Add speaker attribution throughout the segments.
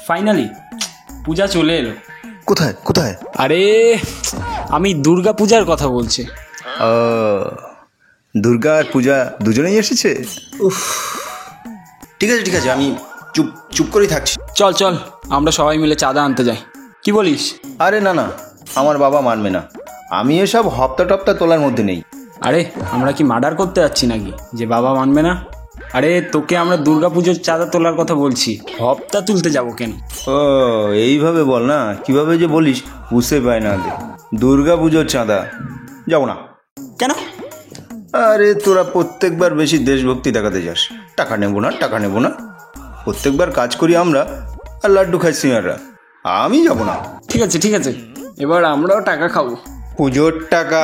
Speaker 1: Finally পূজা চলে এলো।
Speaker 2: কোথায় কোথায়?
Speaker 1: আরে আমি দুর্গা পূজার কথা বলছি।
Speaker 2: দুর্গা আর পূজা দুজনেই এসেছে। উফ, ঠিক আছে ঠিক আছে, আমি চুপ চুপ করেই থাকছি।
Speaker 1: চল চল আমরা সবাই মিলে চাঁদা আনতে যাই, কি বলিস?
Speaker 2: আরে না না, আমার বাবা মানবে না, আমি এসব হপ্তা টপ্তা তোলার মধ্যে নেই।
Speaker 1: আরে আমরা কি মার্ডার করতে যাচ্ছি নাকি যে বাবা মানবে না? আরে তোকে আমরা দুর্গা পুজোর চাঁদা তোলার কথা বলছি, হপ্তা তুলতে যাব কেন?
Speaker 2: ও এইভাবে বল না, কিভাবে যে বলিস বুঝতে পাই না। দুর্গা পুজোর চাঁদা যাবো না।
Speaker 1: কেন?
Speaker 2: আরে তোরা প্রত্যেকবার বেশি দেশভক্তি দেখাতে যাস। টাকা নেবো না, টাকা নেবো না, প্রত্যেকবার কাজ করি আমরা আর লাড্ডু খাই সিঙ্গাররা। আমি যাব না।
Speaker 1: ঠিক আছে ঠিক আছে, এবার আমরাও টাকা খাবো।
Speaker 3: পুজোর টাকা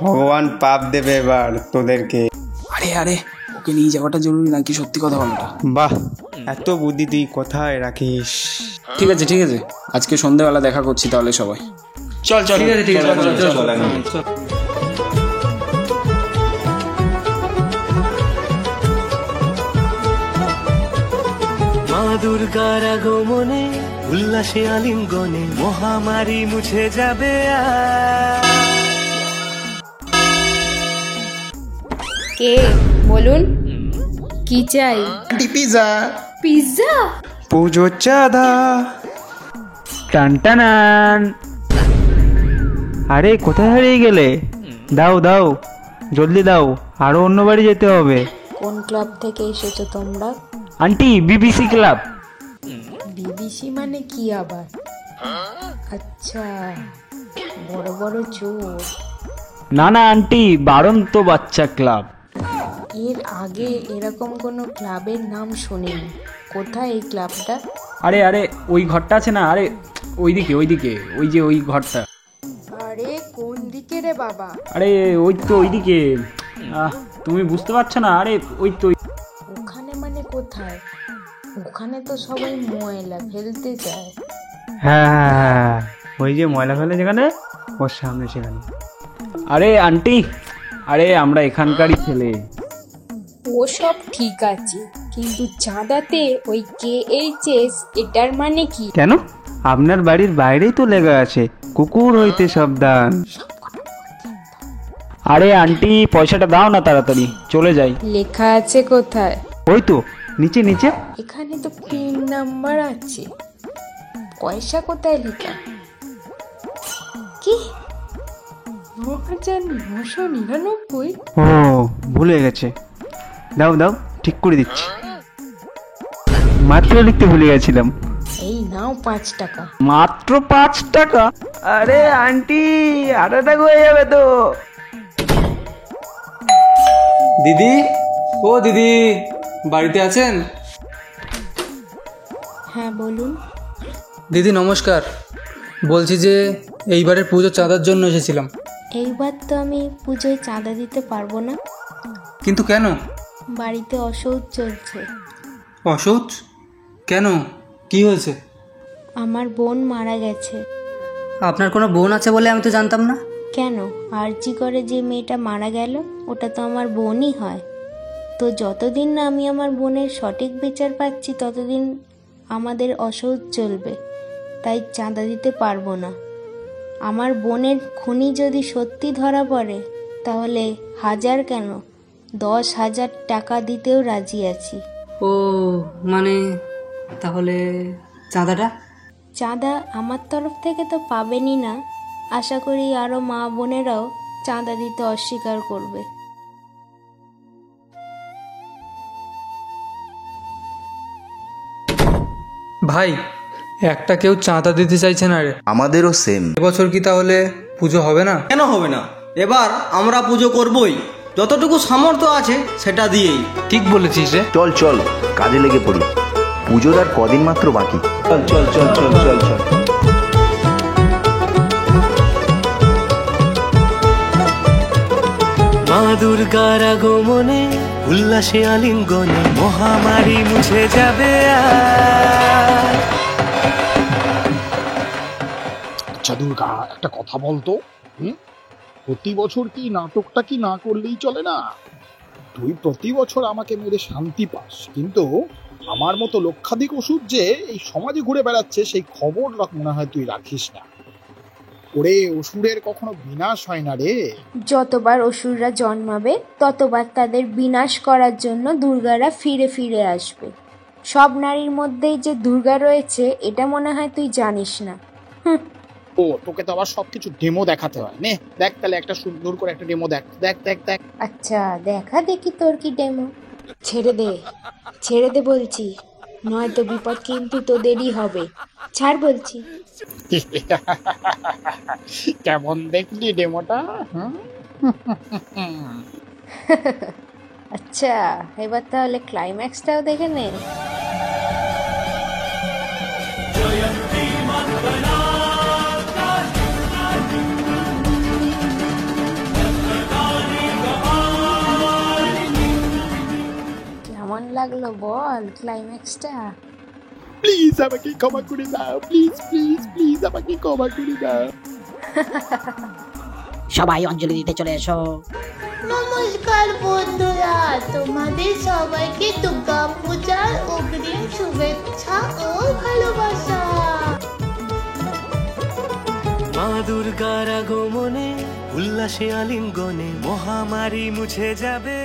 Speaker 3: ভগবান পাপ দেবে এবার তোদেরকে।
Speaker 1: আরে আরে ওকে নিয়ে যাওয়াটা জরুরি নাকি সত্যি কথা বলাটা?
Speaker 3: বাহ, এত বুদ্ধি তুই কোথায় রাখিস?
Speaker 1: ঠিক আছে ঠিক আছে, আজকে সন্ধ্যাবেলা দেখা করছি তাহলে সবাই। চল চল ঠিক আছে ঠিক আছে,
Speaker 4: মা দুর্গার আগমনে উল্লাসে আলিঙ্গনে মহামারী মুছে যাবে।
Speaker 5: কে বলুন, কি চাই?
Speaker 3: Pizza
Speaker 5: pizza?
Speaker 3: পুজোর চাঁদা। টান টানান। আরে কোথায় হারিয়ে গেলে? দাও দাও জলদি দাও, আরো অন্য বাড়ি যেতে হবে।
Speaker 5: কোন ক্লাব থেকে এসেছো তোমরা?
Speaker 3: Aunty, BBC club.
Speaker 5: বিবিসি মানে কি আবার? আচ্ছা, বড় বড় চোর।
Speaker 3: না না আন্টি, বারন্ত বাচ্চা ক্লাব।
Speaker 5: এর আগে এরকম কোনো ক্লাবের নাম শুনিনি। কোথায় এই ক্লাবটা?
Speaker 1: আরে আরে ওই ঘরটা আছে না, আরে ওইদিকে ওইদিকে, ওই যে ওই ঘরটা।
Speaker 5: আরে কোন দিকে রে বাবা?
Speaker 1: আরে ওই তো ওইদিকে, তুমি বুঝতে পারছো না? আরে ওই তো।
Speaker 5: ওখানে মানে কোথায়? ওখানে তো সবাই ময়লা ফেলতে যায়।
Speaker 3: হ্যাঁ হ্যাঁ হ্যাঁ, ওই যে ময়লা ফেলে যেখানে, ওর সামনে সেখানে।
Speaker 1: আরে আন্টি, আরে আমরা এখানকারই ছেলে।
Speaker 5: ও সব ঠিক আছে, কিন্তু চাঁদাতে ওই KHS এটার মানে কি?
Speaker 3: কেন? আপনার বাড়ির বাইরেই তো লেখা আছে, কুকুর হইতে সাবধান।
Speaker 1: আরে আন্টি পয়সাটা দাও না তাড়াতাড়ি, চলে যাই।
Speaker 5: লেখা আছে কোথায়?
Speaker 3: ওই তো নিচে নিচে।
Speaker 5: এখানে তো পিন নাম্বার আছে, পয়সা কোথায় লেখা? কি ৯,৯৯৯?
Speaker 3: ও ভুলে গেছে, দাও দাও ঠিক করে দিচ্ছি। মাত্র লিখতে ভুলে গেছিলাম।
Speaker 5: এই নাও ৫ টাকা।
Speaker 3: মাত্র ৫ টাকা? আরে আন্টি, হার্ট অ্যাটাক হয়ে যাবে তো।
Speaker 6: দিদি, ও দিদি, বাড়িতে আছেন?
Speaker 5: হ্যাঁ বলুন।
Speaker 6: দিদি নমস্কার, বলছি যে এইবারের পুজো চাঁদার জন্য এসেছিলাম।
Speaker 5: এইবার তো আমি পুজোয় চাঁদা দিতে পারবো না।
Speaker 6: কিন্তু কেন?
Speaker 5: বাড়িতে অসৌচ চলছে।
Speaker 6: অশৌচ? কেন, কি হয়েছে?
Speaker 5: আমার বোন মারা গেছে।
Speaker 7: আপনার কোনো বোন আছে বলে আমি তো জানতাম না।
Speaker 5: কেন, আরজি করে যে মেয়েটা মারা গেল ওটা তো আমার বোনই হয়। তো যতদিন না আমি আমার বোনের সঠিক বিচার পাচ্ছি ততদিন আমাদের অসৌচ চলবে, তাই চাঁদা দিতে পারবো না। আমার বোনের খুনি যদি সত্যি ধরা পড়ে তাহলে ১,০০০ কেন ১০,০০০ টাকা দিতেও রাজি আছি।
Speaker 7: ও মানে তাহলে চাঁদাটা?
Speaker 5: চাঁদা আমার তরফ থেকে তো পাবেনই না, আশা করি আরও মা বোনেরাও চাঁদা দিতে অস্বীকার করবে।
Speaker 6: ভাই, একটা কেউ চাঁদা দিতে চাইছে না রে।
Speaker 2: আমাদেরও সেম।
Speaker 6: এবছর কি তাহলে পুজো হবে না?
Speaker 8: কেন হবে না? এবার আমরা পুজো করবই, যতটুকু সামর্থ্য আছে সেটা দিয়েই।
Speaker 6: ঠিক বলেছিস রে।
Speaker 2: চল চল কাজে লেগে পড়ি, পুজোর আর কদিন মাত্র বাকি। চল চল চল চল চল চল।
Speaker 4: মা দুর্গার আগমনে উল্লাসে আলিঙ্গনে মহামারী মুছে যাবে।
Speaker 9: আচ্ছা দুর্গা, একটা কথা বলতো, প্রতি বছর কি নাটকটা কি না করলেই চলে না? তুই প্রতি বছর আমাকে মেরে শান্তি পাস, কিন্তু আমার মতো লক্ষাধিক ওষুধ যে এই সমাজে ঘুরে বেড়াচ্ছে সেই খবর মনে হয় তুই রাখিস না। ওরে, অসুরের কখনো বিনাশ হয় না রে।
Speaker 5: যতবার অসুররা জন্মাবে ততবার তাদের বিনাশ করার জন্য দুর্গারা ফিরে ফিরে আসবে। সব নারীর মধ্যেই যে দুর্গা রয়েছে এটা মনে হয় তুই জানিস না।
Speaker 9: ও, তোকে তো আবার সবকিছু ডেমো দেখাতে হয়। নে দেখ তাহলে একটা সুন্দর করে একটা ডেমো দেখ দেখ দেখ দেখ।
Speaker 5: আচ্ছা দেখা দেখি তোর কি ডেমো। ছেড়ে দে বলছি, নয়তো বিপদ কিন্তু তোদেরই হবে। ছাড় বলছি।
Speaker 9: কেমন দেখলি ডেমোটা?
Speaker 5: আচ্ছা এবার তাহলে ক্লাইম্যাক্সটাও দেখে নে। কেমন লাগলো বল ক্লাইম্যাক্সটা?
Speaker 9: প্লিজ আমাকে ক্ষমা করে দাও, প্লিজ প্লিজ প্লিজ আমাকে ক্ষমা করে দাও।
Speaker 10: সবাই অঞ্জলি দিতে চলে এসো।
Speaker 11: নমস্কার বন্ধুরা, তোমাদের সবাইকে দুর্গা পূজার অগ্রিম শুভেচ্ছা ও ভালোবাসা।
Speaker 4: মা দুর্গার আগমনে উল্লাসে আলিঙ্গনে মহামারী মুছে যাবে।